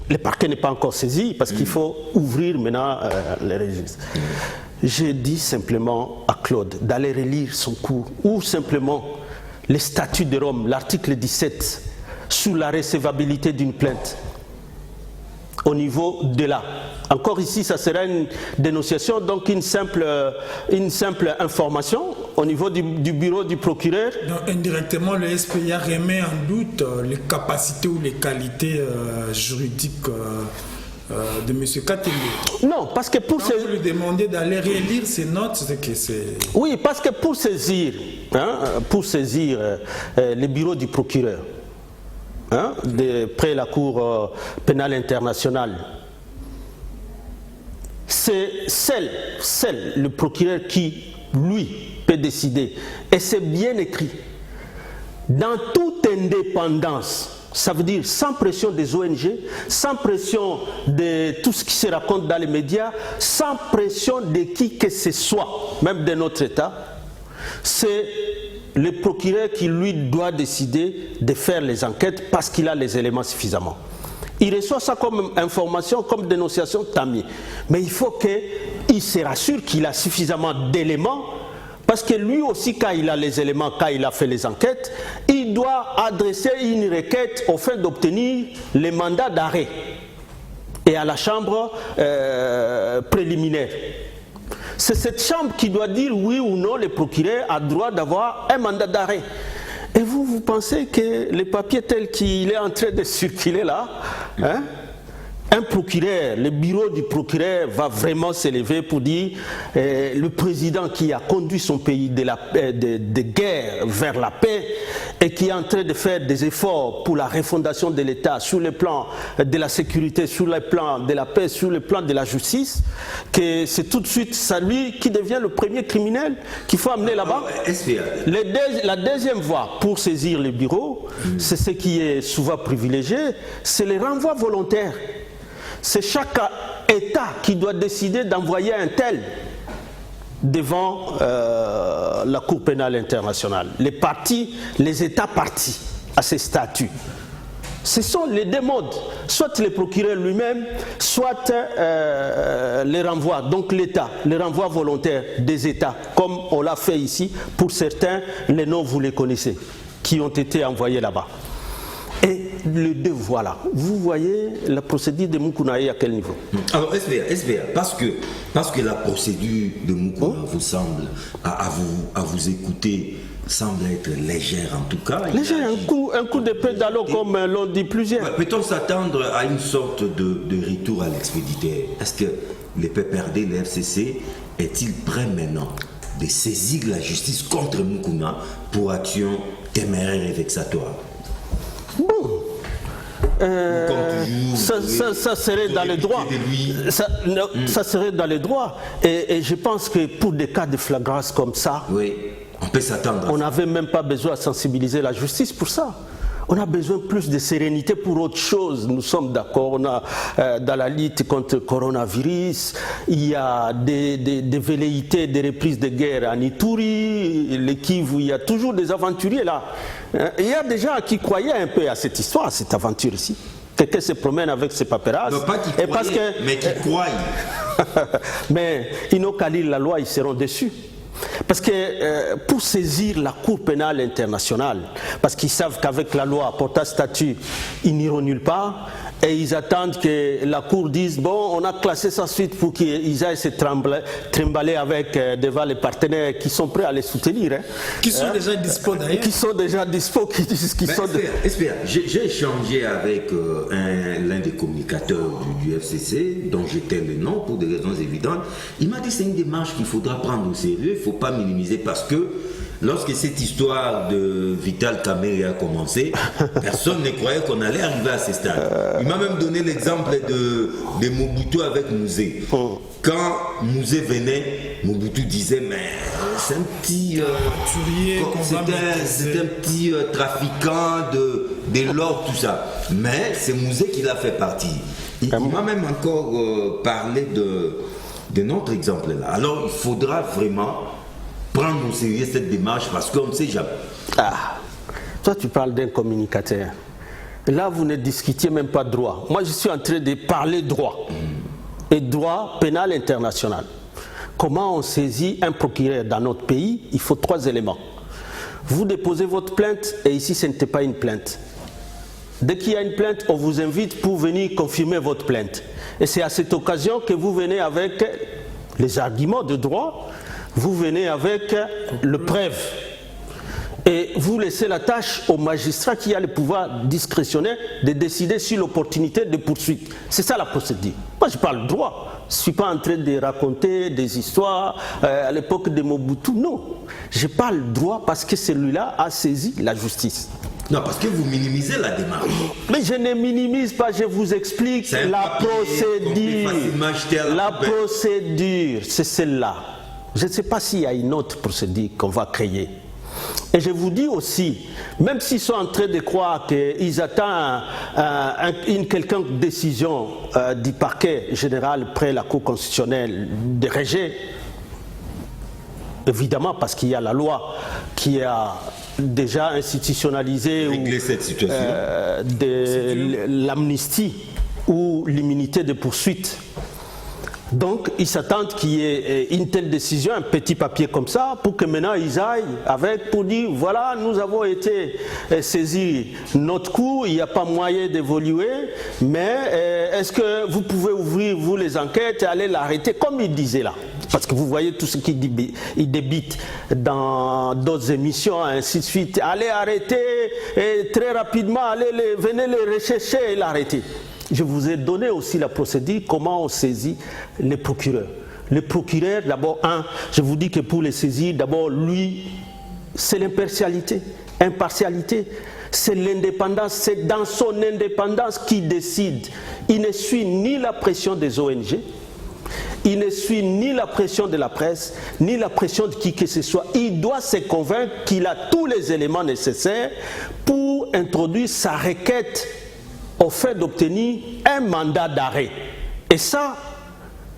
Speaker 3: Le parquet n'est pas encore saisi parce qu'il faut ouvrir maintenant les registres. J'ai dit simplement à Claude d'aller relire son cours ou simplement les statuts de Rome, l'article 17, sur la recevabilité d'une plainte au niveau de là. Encore ici, ça sera une dénonciation, donc une simple information au niveau du bureau du procureur.
Speaker 2: Donc, indirectement, le SPIA remet en doute les capacités ou les qualités juridiques de M. Katembe.
Speaker 3: Non, parce que pour
Speaker 2: vous lui demandez d'aller relire ses notes, c'est que c'est...
Speaker 3: Oui, parce que pour saisir le bureau du procureur, près la Cour pénale internationale, c'est le procureur qui, lui, peut décider. Et c'est bien écrit. Dans toute indépendance, ça veut dire sans pression des ONG, sans pression de tout ce qui se raconte dans les médias, sans pression de qui que ce soit, même de notre État, c'est le procureur qui, lui, doit décider de faire les enquêtes parce qu'il a les éléments suffisamment. Il reçoit ça comme information, comme dénonciation, tant mieux. Mais il faut qu'il se rassure qu'il a suffisamment d'éléments parce que lui aussi, quand il a les éléments, quand il a fait les enquêtes, il doit adresser une requête au fin d'obtenir les mandats d'arrêt et à la chambre préliminaire. C'est cette chambre qui doit dire oui ou non le procureur a droit d'avoir un mandat d'arrêt. Et vous pensez que le papier tel qu'il est en train de circuler là, un procureur, le bureau du procureur va vraiment s'élever pour dire le président qui a conduit son pays de guerre vers la paix et qui est en train de faire des efforts pour la refondation de l'État sur le plan de la sécurité, sur le plan de la paix, sur le plan de la justice, que c'est tout de suite ça lui qui devient le premier criminel qu'il faut amener là-bas. La deuxième voie pour saisir le bureau, c'est ce qui est souvent privilégié, c'est le renvoi volontaire. C'est chaque État qui doit décider d'envoyer un tel devant la Cour pénale internationale. Les États partis à ces statuts. Ce sont les deux modes. Soit le procureur lui-même, soit les renvois. Donc l'État, les renvois volontaires des États, comme on l'a fait ici. Pour certains, les noms vous les connaissez, qui ont été envoyés là-bas. Et les deux, voilà. Vous voyez la procédure de Moukouna à quel niveau?
Speaker 1: Alors, SVA, parce que la procédure de Moukouna vous semble, à vous écouter, semble être légère en tout cas.
Speaker 3: Légère, un coup de pédalo comme l'ont dit plusieurs.
Speaker 1: Peut-on s'attendre à une sorte de retour à l'expéditeur? Est-ce que les PPRD, le FCC, est-il prêt maintenant de saisir la justice contre Moukouna pour action téméraire et vexatoire?
Speaker 3: Bon, ça serait dans les droits. Ça serait dans les droits. Et je pense que pour des cas de flagrance comme ça,
Speaker 1: oui, on peut s'attendre.
Speaker 3: On n'avait même pas besoin de sensibiliser la justice pour ça. On a besoin plus de sérénité pour autre chose. Nous sommes d'accord. On a dans la lutte contre le coronavirus, il y a des velléités, des reprises de guerre en Ituri, le Kivu, il y a toujours des aventuriers là. Il y a des gens qui croyaient un peu à cette histoire, à cette aventure ici. Quelqu'un se promène avec ses paperasses.
Speaker 1: Non, pas qui croyaient, mais qui croient.
Speaker 3: Mais ils n'ont qu'à lire la loi, ils seront déçus. Parce que pour saisir la Cour pénale internationale, parce qu'ils savent qu'avec la loi portant statut, ils n'iront nulle part, et ils attendent que la cour dise bon, on a classé ça suite pour qu'ils aillent se trimballer avec devant les partenaires qui sont prêts à les soutenir. Hein.
Speaker 2: Qui sont déjà dispo d'ailleurs.
Speaker 3: Qui sont déjà dispo, qui sont...
Speaker 1: Espère, j'ai échangé avec l'un des communicateurs du FCC, dont j'étais le nom pour des raisons évidentes. Il m'a dit c'est une démarche qu'il faudra prendre au sérieux, il ne faut pas minimiser parce que lorsque cette histoire de Vital Kamerhe a commencé, personne ne croyait qu'on allait arriver à ce stade. Il m'a même donné l'exemple de Mobutu avec Mouzé. Quand Mouzé venait, Mobutu disait mais c'est un petit c'est un petit trafiquant de l'or, tout ça. Mais c'est Mouzé qui l'a fait partie. Il m'a même encore parlé de notre exemple là. Alors il faudra vraiment prendre au sérieux cette démarche parce qu'on ne sait jamais.
Speaker 3: Ah, toi tu parles d'un communicateur. Là vous ne discutiez même pas droit. Moi je suis en train de parler droit. Et droit pénal international. Comment on saisit un procureur dans notre pays? Il faut 3 éléments. Vous déposez votre plainte et ici ce n'était pas une plainte. Dès qu'il y a une plainte, on vous invite pour venir confirmer votre plainte. Et c'est à cette occasion que vous venez avec les arguments de droit, vous venez avec le preuve. Et vous laissez la tâche au magistrat qui a le pouvoir discrétionnaire de décider sur l'opportunité de poursuite. C'est ça la procédure. Moi je parle droit. Je ne suis pas en train de raconter des histoires à l'époque de Mobutu. Non. Je parle droit parce que celui-là a saisi la justice.
Speaker 1: Non, parce que vous minimisez la démarche.
Speaker 3: Mais je ne minimise pas, je vous explique la procédure. La procédure, c'est celle-là. Je ne sais pas s'il y a une autre procédure qu'on va créer. Et je vous dis aussi, même s'ils sont en train de croire qu'ils attendent une quelconque décision du parquet général près la Cour constitutionnelle de rejet, évidemment parce qu'il y a la loi qui a déjà institutionnalisé
Speaker 1: cette situation.
Speaker 3: L'amnistie ou l'immunité de poursuite. Donc, ils s'attendent qu'il y ait une telle décision, un petit papier comme ça, pour que maintenant ils aillent avec, pour dire, voilà, nous avons été saisis notre cours, il n'y a pas moyen d'évoluer, mais est-ce que vous pouvez ouvrir, vous, les enquêtes et aller l'arrêter, comme il disait là? Parce que vous voyez tout ce qu'il débite dans d'autres émissions, ainsi de suite. Allez arrêter, et très rapidement, venez les rechercher et l'arrêter. Je vous ai donné aussi la procédure, comment on saisit les procureurs. Le procureur, d'abord, je vous dis que pour les saisir, d'abord, lui, c'est l'impartialité. C'est l'indépendance, c'est dans son indépendance qu'il décide. Il ne suit ni la pression des ONG, il ne suit ni la pression de la presse, ni la pression de qui que ce soit. Il doit se convaincre qu'il a tous les éléments nécessaires pour introduire sa requête au fait d'obtenir un mandat d'arrêt. Et ça,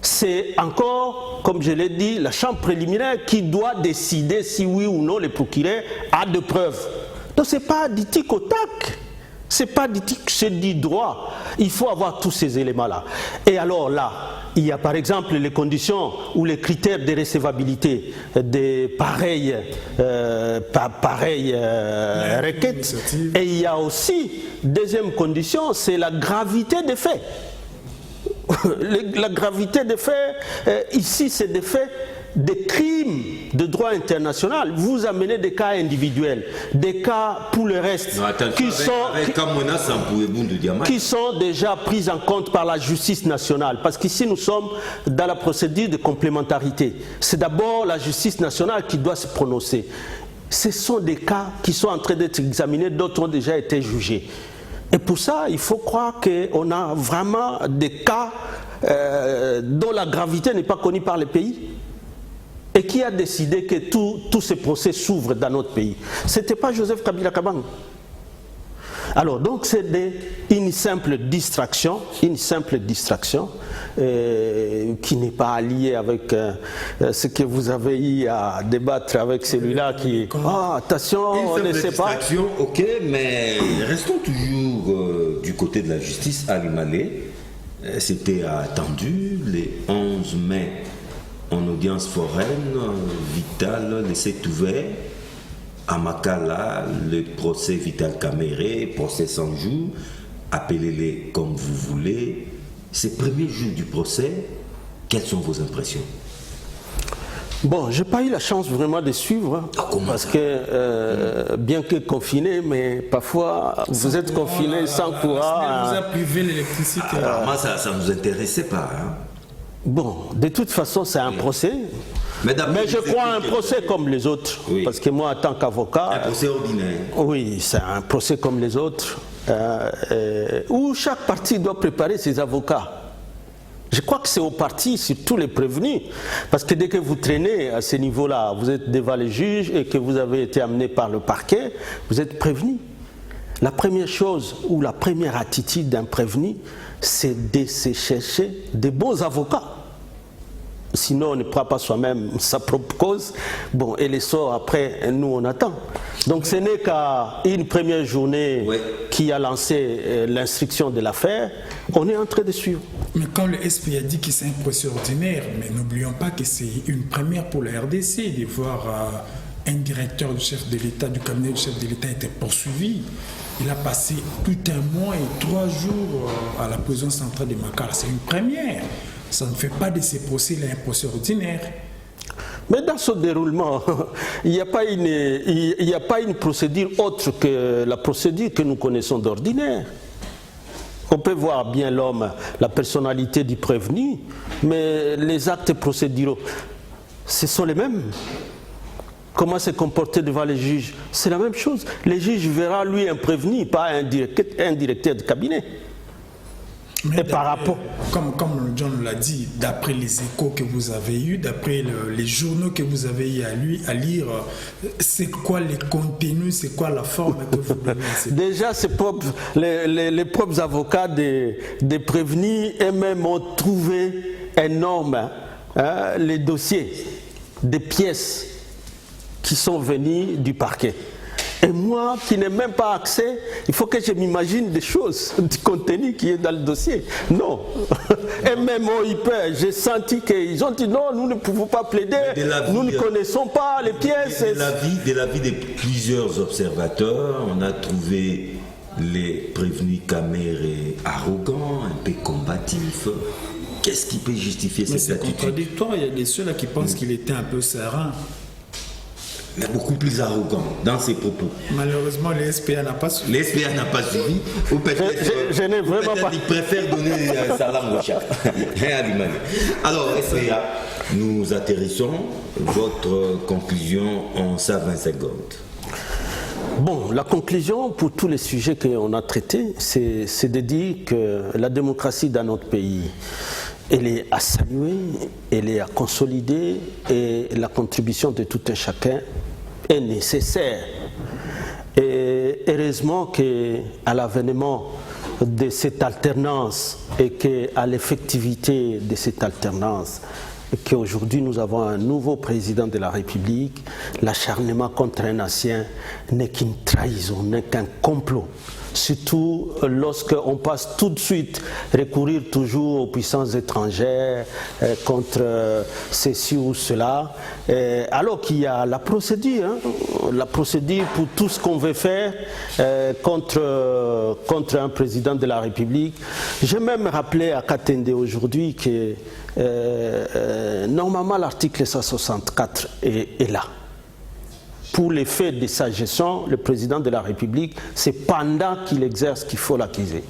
Speaker 3: c'est encore, comme je l'ai dit, la chambre préliminaire qui doit décider si oui ou non le procureur a de preuves. Donc ce n'est pas du tic au tac, c'est pas du tic, c'est du droit. Il faut avoir tous ces éléments-là. Et alors là, il y a par exemple les conditions ou les critères de recevabilité de pareilles requêtes. Et il y a aussi, deuxième condition, c'est la gravité des faits. La gravité des faits, ici c'est des faits de crimes de droit international. Vous amenez des cas individuels, des cas pour le reste, qui sont déjà pris en compte par la justice nationale. Parce qu'ici nous sommes dans la procédure de complémentarité. C'est d'abord la justice nationale qui doit se prononcer. Ce sont des cas qui sont en train d'être examinés, d'autres ont déjà été jugés. Et pour ça, il faut croire qu'on a vraiment des cas dont la gravité n'est pas connue par les pays. Et qui a décidé que tous ces procès s'ouvrent dans notre pays? Ce n'était pas Joseph Kabila Kabange. Alors, donc, c'est une simple distraction qui n'est pas liée avec ce que vous avez eu à débattre avec celui-là qui est... Ah, attention, on ne sait pas.
Speaker 1: Ok, mais restons toujours du côté de la justice. Ali Malé, c'était attendu les 11 mai. En audience foraine, Vital laissé ouvert. À Makala, le procès Vital Kamerhe, procès 100 jours. appelez-les comme vous voulez, ces premiers jours du procès, quelles sont vos impressions?
Speaker 3: Bon, j'ai pas eu la chance vraiment de suivre, hein, parce que bien que confiné, mais parfois vous êtes confiné sans courant.
Speaker 2: Vous a privé l'électricité.
Speaker 1: Alors moi, ça ne nous intéressait pas. Hein.
Speaker 3: Bon, de toute façon, c'est un procès. Mais je crois à un procès comme les autres, parce que moi, en tant qu'avocat...
Speaker 1: Un procès ordinaire.
Speaker 3: Oui, c'est un procès comme les autres, où chaque partie doit préparer ses avocats. Je crois que c'est au parti, surtout les prévenus, parce que dès que vous traînez à ce niveau-là, vous êtes devant les juges et que vous avez été amené par le parquet, vous êtes prévenu. La première chose ou la première attitude d'un prévenu, c'est de se chercher des bons avocats. Sinon, on ne prend pas soi-même sa propre cause. Bon, et les sorts, après, nous, on attend. Donc, ce n'est qu'à une première journée qui a lancé l'instruction de l'affaire, on est en train de suivre.
Speaker 2: Mais quand le SP a dit que c'est un procès ordinaire, mais n'oublions pas que c'est une première pour la RDC de voir un directeur du chef de l'État, du cabinet du chef de l'État, être poursuivi. Il a passé tout un mois et 3 jours à la prison centrale de Makala. C'est une première. Ça ne fait pas de ces procès-là un procès ordinaire.
Speaker 3: Mais dans ce déroulement, il n'y a pas une procédure autre que la procédure que nous connaissons d'ordinaire. On peut voir bien l'homme, la personnalité du prévenu, mais les actes procéduraux, ce sont les mêmes. Comment se comporter devant les juges? C'est la même chose. Les juges verront lui un prévenu, pas un directeur de cabinet.
Speaker 2: Mais
Speaker 3: et par rapport...
Speaker 2: Comme John l'a dit, d'après les échos que vous avez eus, d'après les journaux que vous avez eu à lire, c'est quoi les contenus, c'est quoi la forme que vous donnez?
Speaker 3: Déjà, les propres avocats des prévenus eux-mêmes ont trouvé énorme les dossiers, des pièces qui sont venues du parquet. Et moi, qui n'ai même pas accès, il faut que je m'imagine des choses, du contenu qui est dans le dossier. Non. Et même au IP, j'ai senti qu'ils ont dit non, nous ne pouvons pas plaider, nous ne connaissons pas les pièces.
Speaker 1: De l'avis de plusieurs observateurs, on a trouvé les prévenus camérés arrogants, un peu combatifs. Qu'est-ce qui peut justifier cette attitude?
Speaker 2: C'est contradictoire, il y a des ceux-là qui pensent qu'il était un peu serein.
Speaker 1: Il est beaucoup plus arrogant dans ses propos.
Speaker 2: Malheureusement, les SPA n'a pas suivi.
Speaker 1: Les SPA n'a pas suivi. Ou peut-être
Speaker 3: je n'ai vraiment pas.
Speaker 1: Il préfère donner salam au chat. Alors, SPA, nous atterrissons. Votre conclusion en 120 secondes.
Speaker 3: Bon, la conclusion pour tous les sujets qu'on a traités, c'est de dire que la démocratie dans notre pays, elle est à saluer, elle est à consolider et la contribution de tout un chacun est nécessaire. Et heureusement qu'à l'avènement de cette alternance et qu'à l'effectivité de cette alternance, qu'aujourd'hui nous avons un nouveau président de la République, l'acharnement contre un ancien n'est qu'une trahison, n'est qu'un complot. Surtout lorsqu'on passe tout de suite recourir toujours aux puissances étrangères contre ceci ou cela, alors qu'il y a la procédure pour tout ce qu'on veut faire contre un président de la République. J'ai même rappelé à Katende aujourd'hui que normalement l'article 164 est là. Pour les faits de sa gestion, le président de la République, c'est pendant qu'il exerce qu'il faut l'accuser.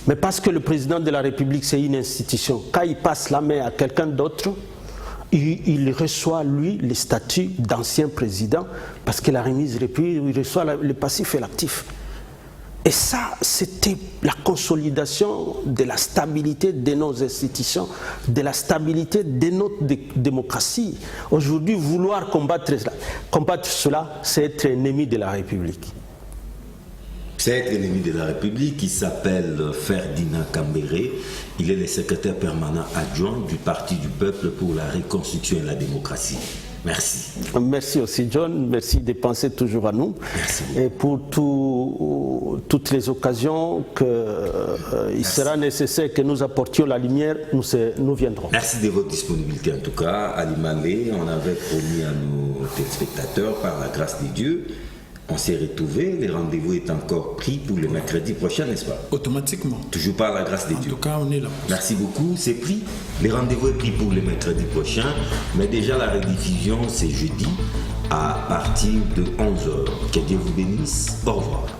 Speaker 3: Mais parce que le président de la République, c'est une institution, quand il passe la main à quelqu'un d'autre, il reçoit, lui, le statut d'ancien président, parce que la remise République, il reçoit le passif et l'actif. Et ça, c'était la consolidation de la stabilité de nos institutions, de la stabilité de notre démocratie. Aujourd'hui, vouloir combattre cela, c'est être ennemi de la République.
Speaker 1: C'est être ennemi de la République qui s'appelle Ferdinand Cambéré. Il est le secrétaire permanent adjoint du Parti du Peuple pour la Reconstruction et la Démocratie. Merci.
Speaker 3: Merci aussi John, merci de penser toujours à nous.
Speaker 1: Merci.
Speaker 3: Et pour toutes les occasions qu'il sera nécessaire que nous apportions la lumière, nous viendrons.
Speaker 1: Merci de votre disponibilité en tout cas. Ali Malé, on avait promis à nos téléspectateurs, par la grâce de Dieu, on s'est retrouvés, le rendez-vous est encore pris pour le mercredi prochain, n'est-ce pas?
Speaker 2: Automatiquement.
Speaker 1: Toujours par la grâce de Dieu.
Speaker 2: En tout cas, on est là.
Speaker 1: Merci beaucoup, c'est pris. Le rendez-vous est pris pour le mercredi prochain, mais déjà la rediffusion c'est jeudi à partir de 11h. Que Dieu vous bénisse. Au revoir.